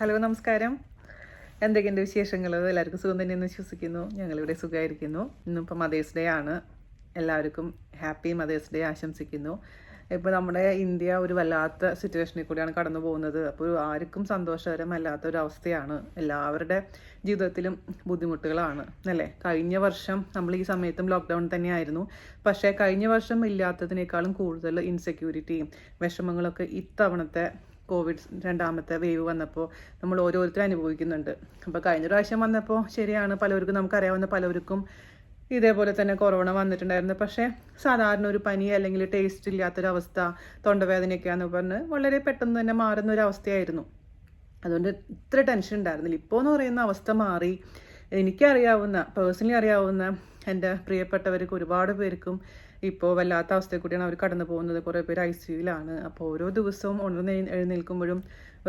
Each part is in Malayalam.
ഹലോ, നമസ്കാരം. എന്തൊക്കെയുണ്ട് വിശേഷങ്ങൾ? എല്ലാവർക്കും സുഖം തന്നെയെന്ന് വിശ്വസിക്കുന്നു. ഞങ്ങളിവിടെ സുഖമായിരിക്കുന്നു. ഇന്നിപ്പോൾ മദേഴ്സ് ഡേ ആണ്. എല്ലാവർക്കും ഹാപ്പി മദേഴ്സ് ഡേ ആശംസിക്കുന്നു. ഇപ്പോൾ നമ്മുടെ ഇന്ത്യ ഒരു വല്ലാത്ത സിറ്റുവേഷനിൽ കൂടിയാണ് കടന്നു പോകുന്നത്. അപ്പോൾ ആർക്കും സന്തോഷകരമല്ലാത്തൊരവസ്ഥയാണ്. എല്ലാവരുടെ ജീവിതത്തിലും ബുദ്ധിമുട്ടുകളാണ് അല്ലേ? കഴിഞ്ഞ വർഷം നമ്മൾ ഈ സമയത്തും ലോക്ക്ഡൗൺ തന്നെയായിരുന്നു. പക്ഷേ കഴിഞ്ഞ വർഷം ഇല്ലാത്തതിനേക്കാളും കൂടുതൽ ഇൻസെക്യൂരിറ്റിയും വിഷമങ്ങളൊക്കെ ഇത്തവണത്തെ കോവിഡ് രണ്ടാമത്തെ വേവ് വന്നപ്പോൾ നമ്മൾ ഓരോരുത്തരും അനുഭവിക്കുന്നുണ്ട്. അപ്പോൾ കഴിഞ്ഞ പ്രാവശ്യം വന്നപ്പോൾ ശരിയാണ്, പലർക്കും നമുക്കറിയാവുന്ന പലർക്കും ഇതേപോലെ തന്നെ കൊറോണ വന്നിട്ടുണ്ടായിരുന്നു. പക്ഷേ സാധാരണ ഒരു പനി അല്ലെങ്കിൽ ടേസ്റ്റ് ഇല്ലാത്തൊരവസ്ഥ, തൊണ്ടവേദനയൊക്കെയാന്ന് പറഞ്ഞ് വളരെ പെട്ടെന്ന് തന്നെ മാറുന്ന ഒരു അവസ്ഥയായിരുന്നു. അതുകൊണ്ട് ഇത്ര ടെൻഷൻ ഉണ്ടായിരുന്നില്ല. ഇപ്പോൾ എന്ന് പറയുന്ന അവസ്ഥ മാറി. പേഴ്സണലി അറിയാവുന്ന എൻ്റെ പ്രിയപ്പെട്ടവർക്ക് ഒരുപാട് പേർക്കും ഇപ്പോൾ വല്ലാത്ത അവസ്ഥയിൽ കൂടിയാണ് അവർ കടന്നു പോകുന്നത്. കുറേ പേര് ICUയിലാണ്. അപ്പോൾ ഓരോ ദിവസവും ഉണർന്ന് എഴുന്നേൽക്കുമ്പോഴും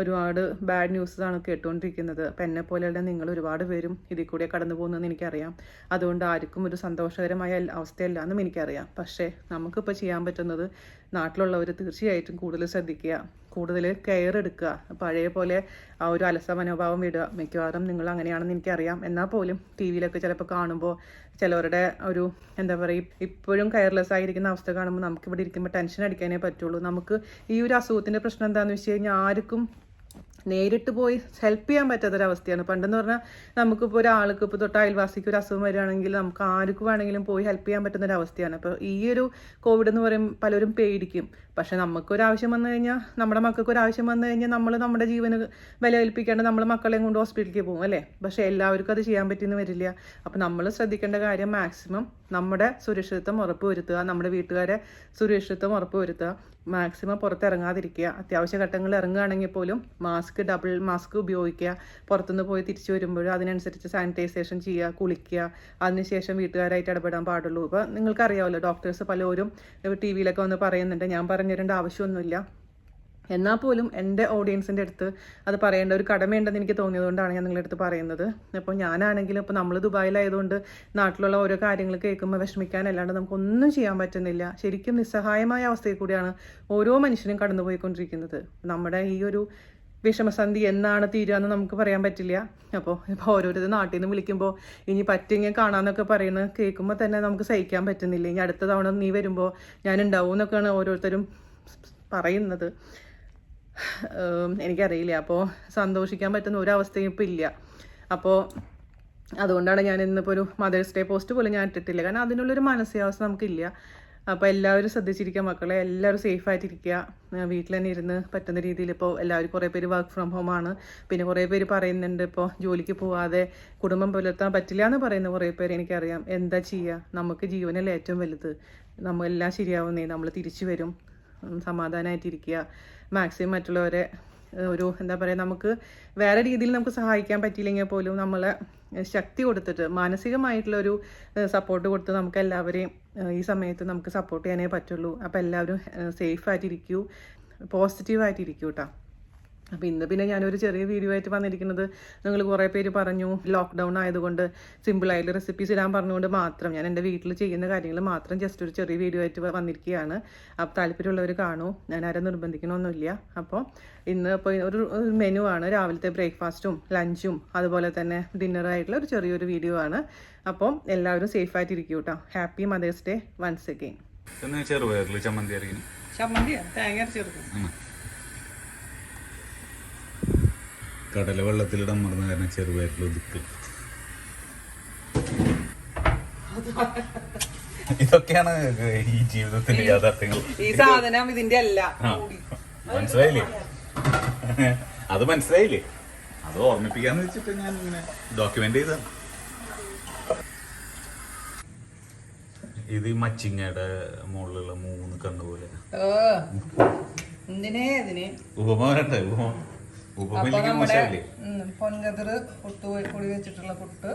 ഒരുപാട് ബാഡ് ന്യൂസാണ് കേട്ടുകൊണ്ടിരിക്കുന്നത്. അപ്പം എന്നെ പോലെയുള്ള നിങ്ങൾ ഒരുപാട് പേരും ഇതിൽ കൂടെ കടന്നു പോകുന്നതെന്ന് എനിക്കറിയാം. അതുകൊണ്ട് ആർക്കും ഒരു സന്തോഷകരമായ അവസ്ഥയല്ല എന്നും എനിക്കറിയാം. പക്ഷേ നമുക്കിപ്പോൾ ചെയ്യാൻ പറ്റുന്നത് നാട്ടിലുള്ളവർ തീർച്ചയായിട്ടും കൂടുതൽ ശ്രദ്ധിക്കുക, കൂടുതൽ കെയർ എടുക്കുക. പഴയ പോലെ ആ ഒരു അലസ മനോഭാവം വിടുക. മിക്കവാറും നിങ്ങൾ അങ്ങനെയാണെന്ന് എനിക്കറിയാം. എന്നാൽ പോലും TV-ലൊക്കെ ചിലപ്പോൾ കാണുമ്പോൾ ചിലവരുടെ ഒരു എന്താ പറയുക, ഇപ്പോഴും കെയർലെസ് ആയിരിക്കുന്ന അവസ്ഥ കാണുമ്പോൾ നമുക്കിവിടെ ഇരിക്കുമ്പോൾ ടെൻഷൻ അടിക്കാനേ പറ്റുള്ളൂ. നമുക്ക് ഈ ഒരു അസുഖത്തിൻ്റെ പ്രശ്നം എന്താണെന്ന് വെച്ച് കഴിഞ്ഞാൽ ആർക്കും നേരിട്ട് പോയി ഹെൽപ്പ് ചെയ്യാൻ പറ്റാത്തൊരവസ്ഥയാണ്. പണ്ടെന്ന് പറഞ്ഞാൽ നമുക്കിപ്പോൾ ഒരാൾക്ക് ഇപ്പോൾ തൊട്ട് അയൽവാസിക്ക് ഒരു അസുഖം വരികയാണെങ്കിൽ നമുക്ക് ആർക്ക് വേണമെങ്കിലും പോയി ഹെൽപ്പ് ചെയ്യാൻ പറ്റുന്നൊരവസ്ഥയാണ്. അപ്പോൾ ഈ ഒരു കോവിഡ് എന്ന് പറയുമ്പോൾ പലരും പേടിക്കും. പക്ഷേ നമുക്കൊരാവശ്യം വന്നു കഴിഞ്ഞാൽ, നമ്മുടെ മക്കൾക്ക് ഒരാവശ്യം വന്നു കഴിഞ്ഞാൽ നമ്മൾ നമ്മുടെ ജീവന് വില കൽപ്പിക്കാണ്ട് നമ്മൾ മക്കളെയും കൊണ്ട് ഹോസ്പിറ്റലിലേക്ക് പോകും അല്ലേ? പക്ഷേ എല്ലാവർക്കും അത് ചെയ്യാൻ പറ്റിയെന്ന് വരില്ല. അപ്പോൾ നമ്മൾ ശ്രദ്ധിക്കേണ്ട കാര്യം മാക്സിമം നമ്മുടെ സുരക്ഷിതത്വം ഉറപ്പുവരുത്തുക, നമ്മുടെ വീട്ടുകാരെ സുരക്ഷിതത്വം ഉറപ്പുവരുത്തുക, മാക്സിമം പുറത്തിറങ്ങാതിരിക്കുക. അത്യാവശ്യ ഘട്ടങ്ങളിൽ ഇറങ്ങുകയാണെങ്കിൽ പോലും ഡബിൾ മാസ്ക് ഉപയോഗിക്കുക. പുറത്തുനിന്ന് പോയി തിരിച്ചു വരുമ്പോൾ അതിനനുസരിച്ച് സാനിറ്റൈസേഷൻ ചെയ്യുക, കുളിക്കുക. അതിനുശേഷം വീട്ടുകാരായിട്ട് ഇടപെടാൻ പാടുള്ളൂ. ഇപ്പോൾ നിങ്ങൾക്കറിയാമല്ലോ, ഡോക്ടേഴ്സ് പലരും TV-ലൊക്കെ വന്ന് പറയുന്നുണ്ട്. ഞാൻ പറഞ്ഞു തരേണ്ട ആവശ്യമൊന്നുമില്ല. എന്നാൽ പോലും എൻ്റെ ഓഡിയൻസിൻ്റെ അടുത്ത് അത് പറയേണ്ട ഒരു കടമയുണ്ടെന്ന് എനിക്ക് തോന്നിയതുകൊണ്ടാണ് ഞാൻ നിങ്ങളുടെ അടുത്ത് പറയുന്നത്. അപ്പോൾ ഞാനാണെങ്കിലും ഇപ്പോൾ നമ്മൾ ദുബായിലായതുകൊണ്ട് നാട്ടിലുള്ള ഓരോ കാര്യങ്ങൾ കേൾക്കുമ്പോൾ വിഷമിക്കാനല്ലാണ്ട് നമുക്കൊന്നും ചെയ്യാൻ പറ്റുന്നില്ല. ശരിക്കും നിസ്സഹായമായ അവസ്ഥയിൽ കൂടിയാണ് ഓരോ മനുഷ്യനും കടന്നുപോയിക്കൊണ്ടിരിക്കുന്നത്. നമ്മുടെ ഈ ഒരു വിഷമസന്ധി എന്നാണ് തീരുകയെന്ന് നമുക്ക് പറയാൻ പറ്റില്ല. അപ്പോൾ ഓരോരുത്തർ നാട്ടിൽ നിന്ന് വിളിക്കുമ്പോൾ ഇനി പറ്റിയെങ്കിൽ കാണാമെന്നൊക്കെ പറയുന്നത് കേൾക്കുമ്പോൾ തന്നെ നമുക്ക് സഹിക്കാൻ പറ്റുന്നില്ല. ഇനി അടുത്ത തവണ നീ വരുമ്പോൾ ഞാൻ ഉണ്ടാവും എന്നൊക്കെയാണ് ഓരോരുത്തരും പറയുന്നത്. എനിക്കറിയില്ല. അപ്പോൾ സന്തോഷിക്കാൻ പറ്റുന്ന ഒരവസ്ഥയും ഇപ്പോൾ ഇല്ല. അപ്പോൾ അതുകൊണ്ടാണ് ഞാൻ ഇന്നിപ്പോൾ ഒരു മദേഴ്സ് ഡേ പോസ്റ്റ് പോലും ഞാൻ ഇട്ടിട്ടില്ല. കാരണം അതിനുള്ളൊരു മാനസികാവസ്ഥ നമുക്കില്ല. അപ്പോൾ എല്ലാവരും ശ്രദ്ധിച്ചിരിക്കുക മക്കളെ, എല്ലാവരും സേഫായിട്ടിരിക്കുക. വീട്ടിൽ തന്നെ ഇരുന്ന് പറ്റുന്ന രീതിയിൽ ഇപ്പോൾ എല്ലാവരും കുറേ പേര് വർക്ക് ഫ്രം ഹോം ആണ്. പിന്നെ കുറേ പേര് പറയുന്നുണ്ട് ഇപ്പോൾ ജോലിക്ക് പോവാതെ കുടുംബം പുലർത്താൻ പറ്റില്ല എന്ന് പറയുന്ന കുറേ പേര് എനിക്കറിയാം. എന്താ ചെയ്യുക? നമുക്ക് ജീവനല്ലേ ഏറ്റവും വലുത്. നമ്മളെല്ലാം ശരിയാവുന്നേ, നമ്മൾ തിരിച്ചു വരും. സമാധാനമായിട്ടിരിക്കുക. മാക്സിമം മറ്റുള്ളവരെ ഒരു എന്താ പറയുക, നമുക്ക് വേറെ രീതിയിൽ നമുക്ക് സഹായിക്കാൻ പറ്റിയില്ലെങ്കിൽ പോലും നമ്മളെ ശക്തി കൊടുത്തിട്ട് മാനസികമായിട്ടുള്ളൊരു സപ്പോർട്ട് കൊടുത്ത് നമുക്ക് എല്ലാവരെയും ഈ സമയത്ത് നമുക്ക് സപ്പോർട്ട് ചെയ്യാനേ പറ്റുള്ളൂ. അപ്പോൾ എല്ലാവരും സേഫായിട്ടിരിക്കൂ, പോസിറ്റീവായിട്ടിരിക്കൂ കേട്ടോ. അപ്പോൾ ഇന്ന് പിന്നെ ഞാനൊരു ചെറിയ വീഡിയോ ആയിട്ട് വന്നിരിക്കുന്നത്, നിങ്ങൾ കുറേ പേര് പറഞ്ഞു ലോക്ക്ഡൗൺ ആയതുകൊണ്ട് സിമ്പിളായിട്ടുള്ള റെസിപ്പീസ് ഇടാൻ പറഞ്ഞുകൊണ്ട് മാത്രം ഞാൻ എൻ്റെ വീട്ടിൽ ചെയ്യുന്ന കാര്യങ്ങൾ മാത്രം ജസ്റ്റ് ഒരു ചെറിയ വീഡിയോ ആയിട്ട് വന്നിരിക്കുകയാണ്. അപ്പോൾ താല്പര്യമുള്ളവർ കാണൂ, ഞാൻ ആരും നിർബന്ധിക്കണമൊന്നുമില്ല. അപ്പോൾ ഇന്ന് ഇപ്പോൾ ഒരു മെനു ആണ്, രാവിലത്തെ ബ്രേക്ക്ഫാസ്റ്റും ലഞ്ചും അതുപോലെ തന്നെ ഡിന്നറായിട്ടുള്ള ഒരു ചെറിയൊരു വീഡിയോ ആണ്. അപ്പം എല്ലാവരും സേഫായിട്ടിരിക്കും കേട്ടോ. Happy mother's day once again. ചമ്മന്തിയാണ് തേങ്ങ അരച്ചെടുക്കും. കടല വെള്ളത്തിലിടാൻ മറന്ന കാരണം ചെറുപയറിൽ ഒതുക്ക്. ഇതൊക്കെയാണ് ഈ ജീവിതത്തിന്റെ യാഥാർത്ഥ്യങ്ങൾ. ഈ സാധനം ഇതിന്റെ അല്ല. മനസ്സിലായില്ലേ? അത് മനസ്സിലായില്ലേ? അത് ഓർമ്മിപ്പിക്കാന്ന് വെച്ചിട്ട് ഞാൻ ഇങ്ങനെ ഡോക്യുമെന്റ് ചെയ്തതാണ്. ഇത് മച്ചിങ്ങയുടെ മുകളിലുള്ള 3 കണ്ണ് പോലെ ഉപമ വരട്ടെ. പൊൻകതിറ് പുട്ട് പൊടി വെച്ചിട്ടുള്ള പുട്ട്,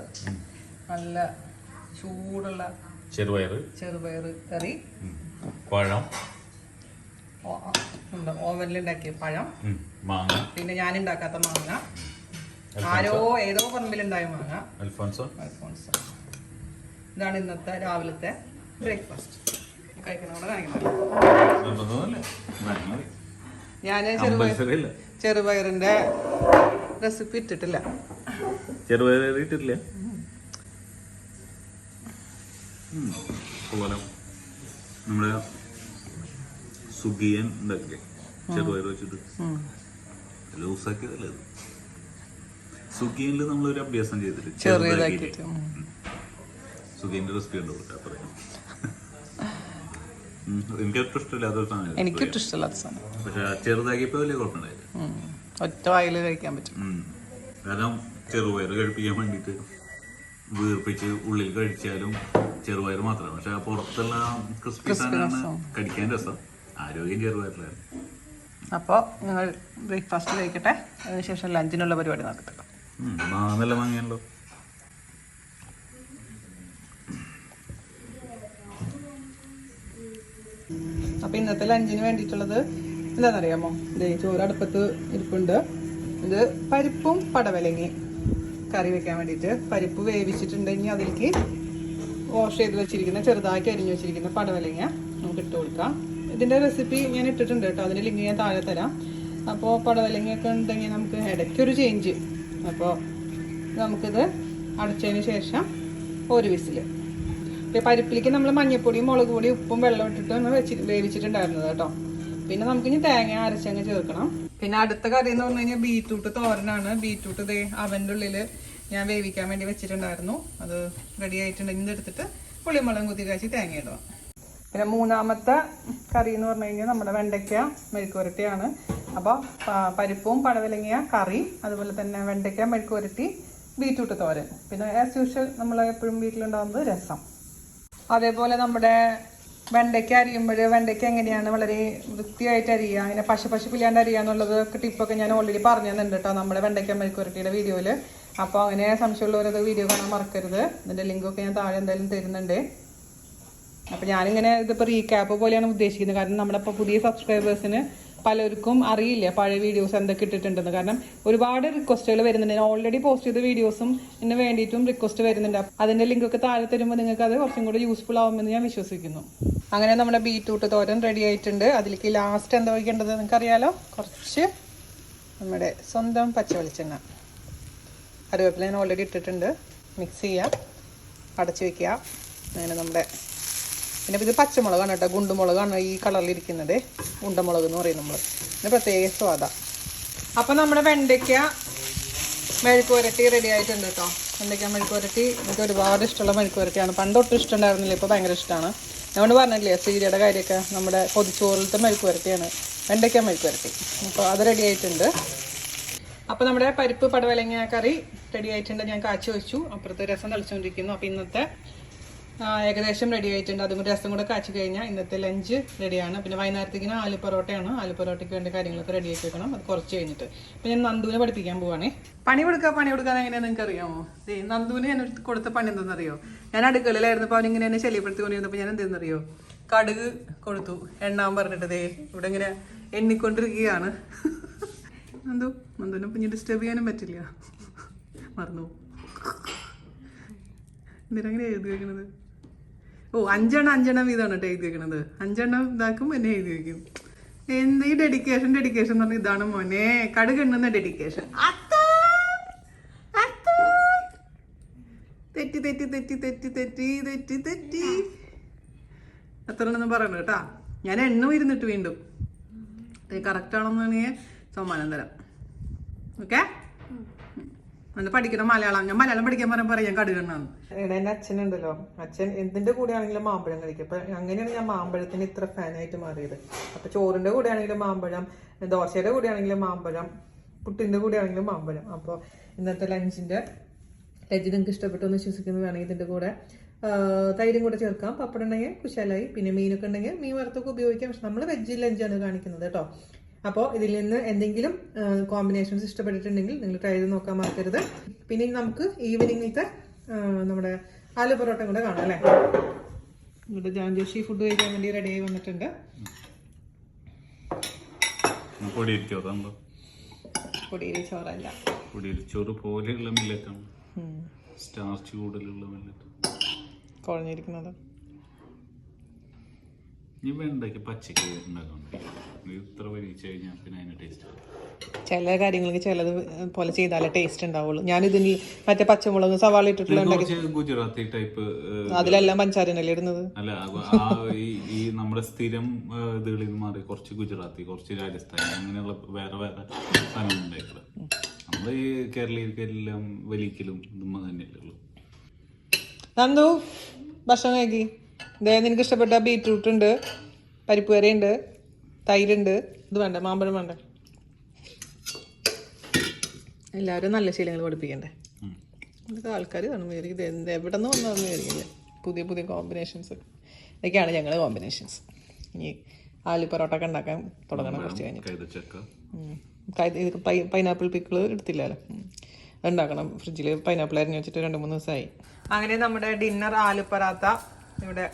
നല്ല ചൂടുള്ള ചെറുപയറ് കറി, പഴം, ഓവനിലുണ്ടാക്കിയ പഴം, മാങ്ങ, പിന്നെ ഞാൻ ഉണ്ടാക്കാത്ത മാങ്ങ, ഏതോ പറമ്പിലുണ്ടായ മാങ്ങ, അൽഫോൺസോ. ഇതാണ് ഇന്നത്തെ രാവിലത്തെ ബ്രേക്ക്ഫാസ്റ്റ്. കഴിക്കണോടെ കാണിക്കുന്നത്. ഞാൻ ചെറുപയറിന്റെ റെസിപ്പി ഇട്ടിട്ടില്ല. ചെറുപയർ ഇട്ടിട്ടില്ല. നമ്മുടെ സുഗിയൻ ഉണ്ടാക്കില്ലേ, ചെറുപയർ വെച്ചിട്ട് ലൂസാക്കിയതല്ലേ അത്. സുഗിയനിൽ നമ്മളൊരു അഭ്യാസം ചെയ്തിട്ട് ചെറിയതാക്കിയിട്ട് സുഗിയന്റെ റെസിപ്പി ഉണ്ടോ പറയാം. എനിക്കൊട്ടും ഇഷ്ടമില്ലാത്തൊരു സാധനം. എനിക്കൊട്ടും ഇഷ്ടമില്ലാത്ത സാധനം. പക്ഷെ ചെറുതാക്കിയപ്പോ വലിയ കുഴപ്പമുണ്ടായില്ല. ഒറ്റ വായിൽ കഴിക്കാൻ പറ്റും. കാരണം ചെറുപയർ കഴിപ്പിക്കാൻ വേണ്ടിയിട്ട് വീർപ്പിച്ച് ഉള്ളിൽ കഴിച്ചാലും ചെറുപയർ മാത്രമാണ്. പക്ഷെ ആ പുറത്തുള്ള ക്രിസ്പി സാധനമാണ് കടിക്കാൻ രസം. ആരോഗ്യം ചെറുപയറിലാണ്. അപ്പോൾ ഞങ്ങൾ ബ്രേക്ക്ഫാസ്റ്റ് കഴിക്കട്ടെ, അതിനുശേഷം ലഞ്ചിനുള്ള പരിപാടി നടക്കട്ടെ. നല്ല മാങ്ങയാണല്ലോ. അപ്പോൾ ഇന്നത്തെ ലഞ്ചിന് വേണ്ടിയിട്ടുള്ളത് എന്താണെന്നറിയാമോ? ഇതേ ചോറ് അടുപ്പത്ത് ഇരിപ്പുണ്ട്. ഇത് പരിപ്പും പടവലങ്ങയും കറി വെക്കാൻ വേണ്ടിയിട്ട്. പരിപ്പ് വേവിച്ചിട്ടുണ്ടെങ്കിൽ അതിലേക്ക് വാഷ് ചെയ്ത് വെച്ചിരിക്കുന്ന ചെറുതാക്കി അരിഞ്ഞു വെച്ചിരിക്കുന്ന പടവലങ്ങ നമുക്ക് ഇട്ട് കൊടുക്കാം. ഇതിൻ്റെ റെസിപ്പി ഞാൻ ഇട്ടിട്ടുണ്ട് കേട്ടോ, അതിൻ്റെ ലിങ്ക് ഞാൻ താഴെ തരാം. അപ്പോൾ പടവലങ്ങയൊക്കെ ഉണ്ടെങ്കിൽ നമുക്ക് ഇടയ്ക്കൊരു ചേഞ്ച്. അപ്പോൾ നമുക്കിത് അടച്ചതിന് ശേഷം ഒരു വിസിൽ. പരിപ്പിലേക്ക് നമ്മൾ മഞ്ഞൾപ്പൊടിയും മുളക് പൊടിയും ഉപ്പും വെള്ളം ഇട്ടിട്ടാണ് വേവിച്ചിട്ടുണ്ടായിരുന്നത് കേട്ടോ. പിന്നെ നമുക്കിനി തേങ്ങ അരച്ചങ്ങ് ചേർക്കണം. പിന്നെ അടുത്ത കറി എന്ന് പറഞ്ഞു കഴിഞ്ഞാൽ ബീറ്റ്റൂട്ട് തോരനാണ്. ബീറ്റ്റൂട്ട് ഇതേ അവൻ്റെ ഉള്ളിൽ ഞാൻ വേവിക്കാൻ വേണ്ടി വെച്ചിട്ടുണ്ടായിരുന്നു. അത് റെഡി ആയിട്ടുണ്ടെങ്കിൽ എടുത്തിട്ട് പുളിമുളകും കുത്തി കാച്ചി തേങ്ങ ഇടുക. പിന്നെ മൂന്നാമത്തെ കറി എന്ന് പറഞ്ഞു കഴിഞ്ഞാൽ നമ്മുടെ വെണ്ടയ്ക്ക മെഴുക്കുവരട്ടിയാണ്. അപ്പോൾ പരിപ്പും പടവലങ്ങ കറി, അതുപോലെ തന്നെ വെണ്ടയ്ക്ക മെഴുക്കുവരട്ടി, ബീറ്റ്റൂട്ട് തോരൻ, പിന്നെ ആസ് യൂഷ്വൽ നമ്മൾ എപ്പോഴും വീട്ടിലുണ്ടാകുന്നത് രസം. അതേപോലെ നമ്മുടെ വെണ്ടയ്ക്ക അരിയുമ്പോൾ വെണ്ടയ്ക്ക എങ്ങനെയാണ് വളരെ വൃത്തിയായിട്ട് അരിയുക, അങ്ങനെ പശുപ്പില്ലാണ്ട് അരിയുക എന്നുള്ളത് ടിപ്പൊക്കെ ഞാൻ ഓൾറെഡി പറഞ്ഞു തന്നിട്ടുണ്ട് കേട്ടോ നമ്മുടെ വെണ്ടയ്ക്ക മെഴുക്കുവരട്ടിയുടെ വീഡിയോയിൽ. അപ്പോൾ അങ്ങനെ സംശയമുള്ളവരത് വീഡിയോ കാണാൻ മറക്കരുത്. ഇതിൻ്റെ ലിങ്കൊക്കെ ഞാൻ താഴെ എന്തായാലും തരുന്നുണ്ട്. അപ്പോൾ ഞാനിങ്ങനെ ഇതിപ്പോൾ റീക്യാപ്പ് പോലെയാണ് ഉദ്ദേശിക്കുന്നത്. കാരണം നമ്മുടെ ഇപ്പോൾ പുതിയ സബ്സ്ക്രൈബേഴ്സിന് പലർക്കും അറിയില്ല പഴയ വീഡിയോസ് എന്തൊക്കെ ഇട്ടിട്ടുണ്ടെന്ന്. കാരണം ഒരുപാട് റിക്വസ്റ്റുകൾ വരുന്നുണ്ട്. ഞാൻ ഓൾറെഡി പോസ്റ്റ് ചെയ്ത വീഡിയോസും ഇതിന് വേണ്ടിയിട്ടും റിക്വസ്റ്റ് വരുന്നുണ്ട്. അതിൻ്റെ ലിങ്കൊക്കെ താഴെ തരുമ്പോൾ നിങ്ങൾക്ക് അത് കുറച്ചും കൂടി യൂസ്ഫുൾ ആവുമെന്ന് ഞാൻ വിശ്വസിക്കുന്നു. അങ്ങനെ നമ്മുടെ ബീറ്റ്റൂട്ട് തോരൻ റെഡി ആയിട്ടുണ്ട്. അതിലേക്ക് ലാസ്റ്റ് എന്താ വയ്ക്കേണ്ടത് നിങ്ങൾക്കറിയാലോ, കുറച്ച് നമ്മുടെ സ്വന്തം പച്ച വെളിച്ചെണ്ണ, കറിവേപ്പില ഞാൻ ഓൾറെഡി ഇട്ടിട്ടുണ്ട്. മിക്സ് ചെയ്യുക, അടച്ചു വയ്ക്കുക. അങ്ങനെ നമ്മുടെ പിന്നെ ഇത് പച്ചമുളകാണ് കേട്ടോ, ഗുണ്ടുമുളകാണ് ഈ കളറിലിരിക്കുന്നത്. ഉണ്ടമുളക് എന്ന് പറയും നമ്മൾ. പിന്നെ പ്രത്യേക സ്വാദാണ്. അപ്പം നമ്മുടെ വെണ്ടയ്ക്ക മെഴുക്കുവരട്ടി റെഡി ആയിട്ടുണ്ട് കേട്ടോ. വെണ്ടയ്ക്ക മെഴുക്കുവരട്ടി എനിക്ക് ഒരുപാട് ഇഷ്ടമുള്ള മെഴുക്കുവരട്ടിയാണ്. പണ്ടൊട്ടും ഇഷ്ടമുണ്ടായിരുന്നില്ല, ഇപ്പോൾ ഭയങ്കര ഇഷ്ടമാണ്. ഞങ്ങൾ പറഞ്ഞില്ലേ ശ്രീജയുടെ കാര്യമൊക്കെ, നമ്മുടെ പൊതിച്ചോറിലത്തെ മെഴുക്കുവരട്ടിയാണ് വെണ്ടയ്ക്ക മെഴുക്കുവരട്ടി. അപ്പോൾ അത് റെഡി ആയിട്ടുണ്ട്. അപ്പോൾ നമ്മുടെ പരിപ്പ് പടവലങ്ങ കറി റെഡി ആയിട്ടുണ്ട്. ഞാൻ കാച്ചി വെച്ചു. അപ്പുറത്ത് രസം തളിച്ചുകൊണ്ടിരിക്കുന്നു. അപ്പോൾ ഇന്നത്തെ ഏകദേശം റെഡി ആയിട്ടുണ്ട്. അതും കൂടി രസം കൂടെ കാച്ചി കഴിഞ്ഞാൽ ഇന്നത്തെ ലഞ്ച് റെഡിയാണ്. പിന്നെ വൈകുന്നേരത്തേക്കിന് ആലു പൊറോട്ടയാണ്. ആലു പൊറോട്ടയ്ക്ക് വേണ്ട കാര്യങ്ങളൊക്കെ റെഡി ആക്കി വെക്കണം. അത് കുറച്ച് കഴിഞ്ഞിട്ട് ഇപ്പം ഞാൻ നന്ദുവിനെ പഠിപ്പിക്കാൻ പോവാണേ. പണി കൊടുക്കാൻ എങ്ങനെയാണെന്ന് നിങ്ങൾക്ക് അറിയാമോ? നന്ദുവിന് ഞാൻ കൊടുത്ത പണി എന്താണെന്നറിയോ? ഞാൻ അടുക്കളയിലായിരുന്നു. അപ്പോൾ അവനിങ്ങനെ എന്നെ ശല്യപ്പെടുത്തിക്കൊണ്ടിരുന്നപ്പോൾ ഞാൻ എന്തെന്നറിയോ, കടുക് കൊടുത്തു എണ്ണാൻ പറഞ്ഞിട്ട് ഇവിടെ ഇങ്ങനെ എണ്ണിക്കൊണ്ടിരിക്കുകയാണ്. നന്ദുവിനെ പിന്നെ ഡിസ്റ്റർബ് ചെയ്യാനും പറ്റില്ല. മറന്നു. എന്തിനങ്ങനെ എഴുതി വെക്കണത്? ഓ, 5 എണ്ണം വീതമാണ് കേട്ടോ എഴുതി വെക്കണത്. 5 എണ്ണം ഇതാക്കും, എന്നെ എഴുതി വെക്കും. എന്ത് ഈ ഡെഡിക്കേഷൻ എന്ന് പറഞ്ഞാൽ ഇതാണ് മോനെ, കടുക് എണ്ണുന്ന ഡെഡിക്കേഷൻ. തെറ്റി തെറ്റി തെറ്റി തെറ്റി തെറ്റി തെറ്റി തെറ്റി അത്ര ഒന്നും പറയണ്ട കേട്ടാ. ഞാൻ എണ്ണ ഇരുന്നിട്ട് വീണ്ടും കറക്റ്റ് ആണെന്നുണ്ടെങ്കിൽ സമ്മാനം തരാം. ഓക്കെ, അത് പഠിക്കണം മലയാളം. ഞാൻ മലയാളം പഠിക്കാൻ പറയാം കടുകണ്ണാണ്. എൻ്റെ അച്ഛനുണ്ടല്ലോ, അച്ഛൻ എന്തിൻ്റെ കൂടെ ആണെങ്കിലും മാമ്പഴം കഴിക്കും. അപ്പം അങ്ങനെയാണ് ഞാൻ മാമ്പഴത്തിന് ഇത്ര ഫാനായിട്ട് മാറിയത്. അപ്പം ചോറിൻ്റെ കൂടെ ആണെങ്കിലും മാമ്പഴം, ദോശയുടെ കൂടെ ആണെങ്കിലും മാമ്പഴം, പുട്ടിൻ്റെ കൂടെ ആണെങ്കിലും മാമ്പഴം. അപ്പോൾ ഇന്നത്തെ ലഞ്ച് നിങ്ങൾക്ക് ഇഷ്ടപ്പെട്ടു എന്ന് വിശ്വസിക്കുന്നതാണെങ്കിൽ ഇതിൻ്റെ കൂടെ തൈരും കൂടെ ചേർക്കാം. പപ്പടം ഉണ്ടെങ്കിൽ കുശാലായി. പിന്നെ മീനൊക്കെ ഉണ്ടെങ്കിൽ മീൻ വറുത്തൊക്കെ ഉപയോഗിക്കാം. പക്ഷെ നമ്മൾ വെജ് ലഞ്ചാണ് കാണിക്കുന്നത് കേട്ടോ. അപ്പോൾ ഇതിൽ നിന്ന് എന്തെങ്കിലും കോമ്പിനേഷൻസ് ഇഷ്ടപ്പെട്ടിട്ടുണ്ടെങ്കിൽ നിങ്ങൾ ട്രൈ ചെയ്ത് നോക്കാൻ മറക്കരുത്. പിന്നെ നമുക്ക് ഈവനിങ്ങിലത്തെ നമ്മുടെ ആലു പൊറോട്ട കൂടെ കാണാം അല്ലേ. ഇവിടെ ജാൻജോഷി ഫുഡ് കഴിക്കാൻ വേണ്ടി റെഡി ആയി വന്നിട്ടുണ്ട്. പൊടിയരി ചോറല്ല, പൊടിയരിച്ചോറ് പോലെയുള്ള മില്ലറ്റാണ്. സ്റ്റാർച്ച് കൂടുതലുള്ള മില്ലറ്റ്. കുഴഞ്ഞിരിക്കുന്നത് ഈ വെണ്ടയ്ക്ക് പച്ചക്ക് ഉണ്ടാക്കാൻ ഇത്ര വലിച്ചു കഴിഞ്ഞാൽ പിന്നെ അതിന് ടേസ്റ്റ്. ചില കാര്യങ്ങൾക്ക് ചിലത് പോലെ ചെയ്താലേ ടേസ്റ്റ് ഉണ്ടാവുള്ളൂ. ഞാനിതിന് മറ്റേ പച്ചമുളക് സവാള ഇട്ടിട്ടുള്ള ഗുജറാത്തി ടൈപ്പ് അതിലെല്ലാം പഞ്ചാരനല്ലേ ഇടുന്നത്. അല്ല ഈ നമ്മുടെ സ്ഥിരം ഇതുകളിൽ നിന്ന് മാറി കുറച്ച് ഗുജറാത്തി, കുറച്ച് രാജസ്ഥാനി, അങ്ങനെയുള്ള വേറെ വേറെ സാധനം ഉണ്ടായിട്ടുള്ളത്. നമ്മള് ഈ കേരളീയർക്കെല്ലാം വലിക്കലും ഇതുമ്മ തന്നെയല്ലേ ഉള്ളൂ. നന്ദു ഭക്ഷണം കഴിക്കി. നിനക്ക് ഇഷ്ടപ്പെട്ട ബീറ്റ്റൂട്ട് ഉണ്ട്, പരിപ്പ് കറി ഉണ്ട്, തൈരുണ്ട്. ഇത് വേണ്ട, മാമ്പഴം വേണ്ട. എല്ലാവരും നല്ല ശീലങ്ങൾ പഠിപ്പിക്കണ്ടേ. ഇതൊക്കെ ആൾക്കാർ കാണുമ്പോൾ ഇത് എവിടെ നിന്ന് വന്നതെന്ന് വിചാരിക്കില്ല. പുതിയ പുതിയ കോമ്പിനേഷൻസ് ഇതൊക്കെയാണ് ഞങ്ങളുടെ കോമ്പിനേഷൻസ്. ഇനി ആലു പൊറോട്ട ഒക്കെ ഉണ്ടാക്കാൻ തുടങ്ങണം കുറച്ച് കഴിഞ്ഞിട്ട്. ഇത് പൈനാപ്പിൾ പിക്കിൾ എടുത്തില്ലല്ലോ, അതുണ്ടാക്കണം. ഫ്രിഡ്ജിൽ പൈനാപ്പിൾ അരിഞ്ഞ് വെച്ചിട്ട് 2-3 ദിവസമായി. അങ്ങനെ നമ്മുടെ ഡിന്നർ ആലു പൊറാത്ത ഇവിടെ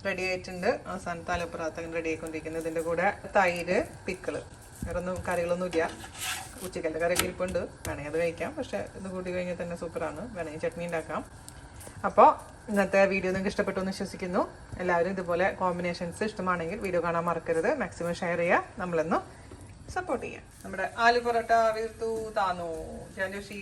റെഡി ആയിട്ടുണ്ട്. അവസാനത്തെ ആലു പൊറാത്ത റെഡി ആയിക്കൊണ്ടിരിക്കുന്നത്. ഇതിൻ്റെ കൂടെ തൈര്, പിക്കിള്, വേറെ ഒന്നും കറികളൊന്നും ഇല്ല. ഉച്ചക്കലത്തെ കറിയൊക്കെ ഇരിപ്പുണ്ട്, വേണമെങ്കിൽ അത് കഴിക്കാം. പക്ഷേ ഇത് കൂട്ടി കഴിഞ്ഞാൽ തന്നെ സൂപ്പറാണ്. വേണമെങ്കിൽ ചട്നി ഉണ്ടാക്കാം. അപ്പോൾ ഇന്നത്തെ വീഡിയോ നിങ്ങൾക്ക് ഇഷ്ടപ്പെട്ടു എന്ന് വിശ്വസിക്കുന്നു. എല്ലാവരും ഇതുപോലെ കോമ്പിനേഷൻസ് ഇഷ്ടമാണെങ്കിൽ വീഡിയോ കാണാൻ മറക്കരുത്. മാക്സിമം ഷെയർ ചെയ്യുക, നമ്മളെന്നും സപ്പോർട്ട് ചെയ്യാം. നമ്മുടെ ആലു പൊറോട്ട വീർത്തു താന്നു ജാൻജോഷി.